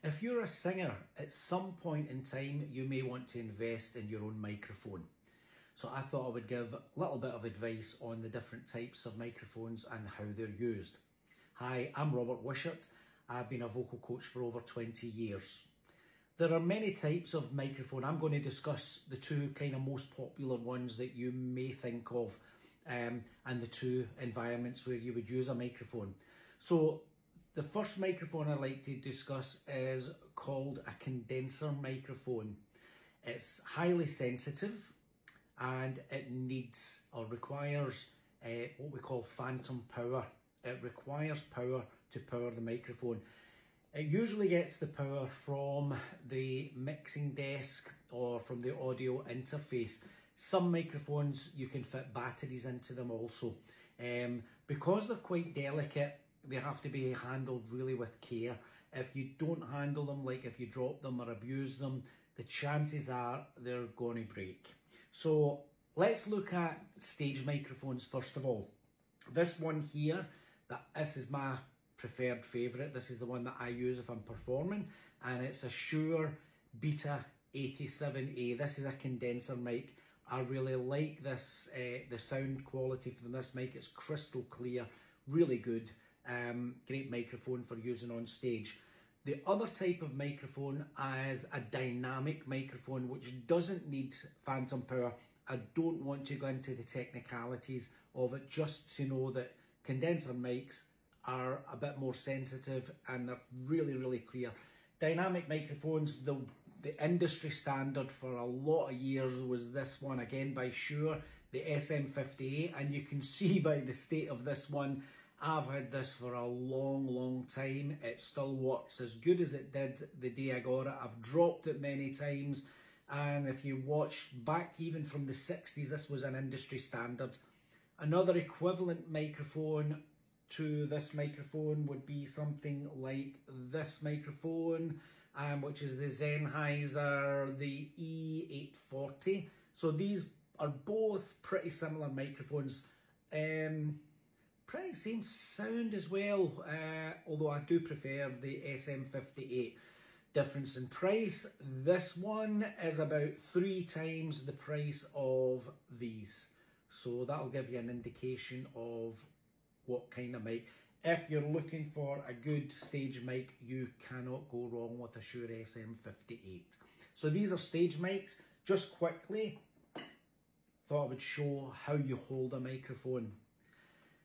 If you're a singer, at some point in time, you may want to invest in your own microphone. So I thought I would give a little bit of advice on the different types of microphones and how they're used. Hi, I'm Robert Wishart. I've been a vocal coach for over 20 years. There are many types of microphone. I'm going to discuss the two kind of most popular ones that you may think of, and the two environments where you would use a microphone. So the first microphone I like to discuss is called a condenser microphone. It's highly sensitive and it needs or requires what we call phantom power. It requires power to power the microphone. It usually gets the power from the mixing desk or from the audio interface. Some microphones, you can fit batteries into them also. Because they're quite delicate, they have to be handled really with care. If you don't handle them, like if you drop them or abuse them, the chances are they're going to break. So let's look at stage microphones first of all. This one here, this is my preferred favourite. This is the one that I use if I'm performing, and it's a Shure Beta 87A. This is a condenser mic. I really like this, the sound quality from this mic. It's crystal clear, really good. Great microphone for using on stage. The other type of microphone is a dynamic microphone, which doesn't need phantom power. I don't want to go into the technicalities of it, just to know that condenser mics are a bit more sensitive and they're really, really clear. Dynamic microphones, the industry standard for a lot of years was this one, again by Shure, the SM58, and you can see by the state of this one, I've had this for a long, long time. It still works as good as it did the day I got it. I've dropped it many times, and if you watch back even from the 60s, this was an industry standard. Another equivalent microphone to this microphone would be something like this microphone, which is the Sennheiser, the E840. So these are both pretty similar microphones. Pretty same sound as well, although I do prefer the SM58. Difference in price, this one is about 3 times the price of these. So that'll give you an indication of what kind of mic. If you're looking for a good stage mic, you cannot go wrong with a Shure SM58. So these are stage mics. Just quickly, thought I would show how you hold a microphone.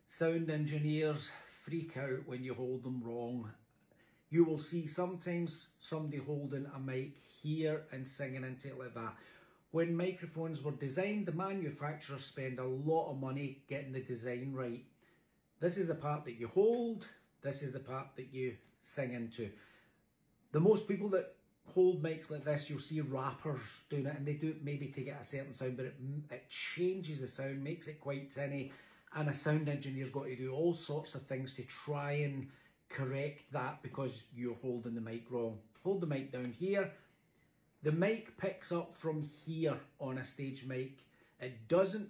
Sound engineers freak out when you hold them wrong. You will see sometimes somebody holding a mic here and singing into it like that. When microphones were designed, the manufacturers spend a lot of money getting the design right. This is the part that you hold, this is the part that you sing into. The most people that hold mics like this, you'll see rappers doing it, and they do it maybe to get a certain sound, but it changes the sound, makes it quite tinny. And a sound engineer's got to do all sorts of things to try and correct that because you're holding the mic wrong. Hold the mic down here. The mic picks up from here on a stage mic. It doesn't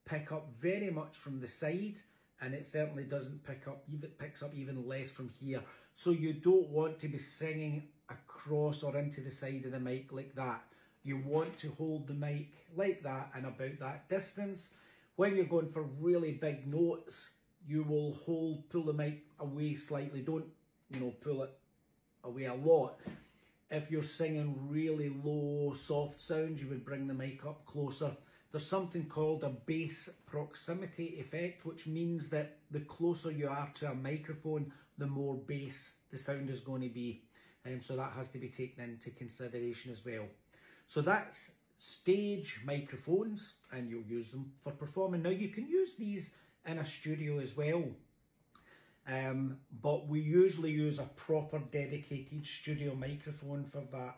pick up very much from the side, and it certainly doesn't pick up, even picks up even less from here. So you don't want to be singing across or into the side of the mic like that. You want to hold the mic like that and about that distance. When you're going for really big notes, you will pull the mic away slightly. Don't, pull it away a lot. If you're singing really low, soft sounds, you would bring the mic up closer. There's something called a bass proximity effect, which means that the closer you are to a microphone, the more bass the sound is going to be. So that has to be taken into consideration as well. So that's stage microphones, and you'll use them for performing. Now you can use these in a studio as well, but we usually use a proper dedicated studio microphone for that.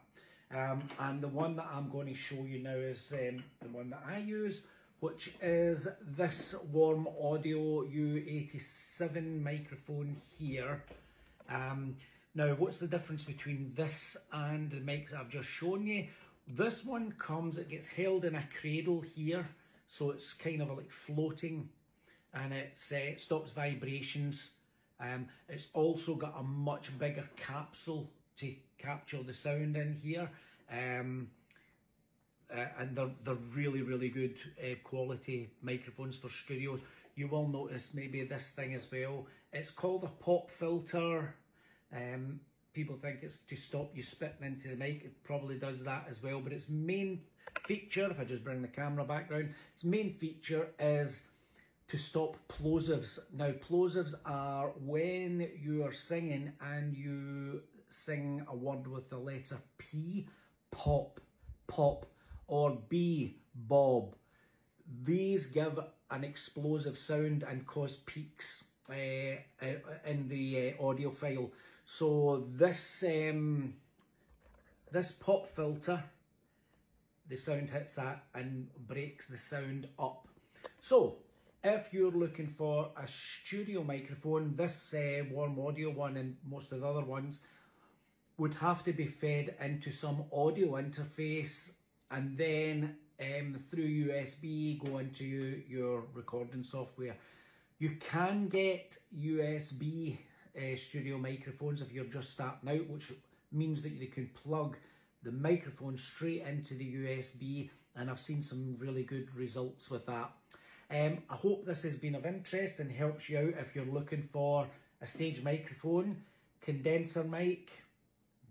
And the one that I'm going to show you now is the one that I use, which is this Warm Audio U87 microphone here. Now, what's the difference between this and the mics I've just shown you? This one it gets held in a cradle here, so it's kind of like floating, and it stops vibrations. It's also got a much bigger capsule to capture the sound in here. And they're really, really good quality microphones for studios. You will notice maybe this thing as well. It's called a pop filter. People think it's to stop you spitting into the mic. It probably does that as well, but its main feature, if I just bring the camera back down, its main feature is to stop plosives. Now, plosives are when you are singing and you sing a word with the letter P, pop, pop, or B, bob. These give an explosive sound and cause peaks in the audio file. So this this pop filter, the sound hits that and breaks the sound up. So if you're looking for a studio microphone, this Warm Audio one and most of the other ones would have to be fed into some audio interface and then through USB go into your recording software. You can get USB studio microphones if you're just starting out, which means that you can plug the microphone straight into the USB, and I've seen some really good results with that. I hope this has been of interest and helps you out if you're looking for a stage microphone, condenser mic,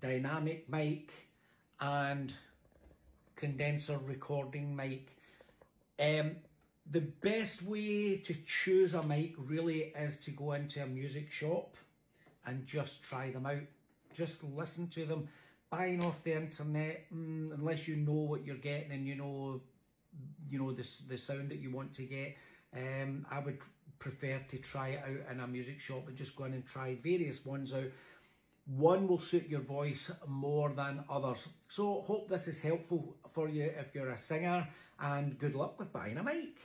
dynamic mic, and condenser recording mic. The best way to choose a mic really is to go into a music shop and just try them out. Just listen to them. Buying off the internet, unless you know what you're getting and you know the sound that you want to get, I would prefer to try it out in a music shop and just go in and try various ones out. One will suit your voice more than others. So hope this is helpful for you if you're a singer, and good luck with buying a mic.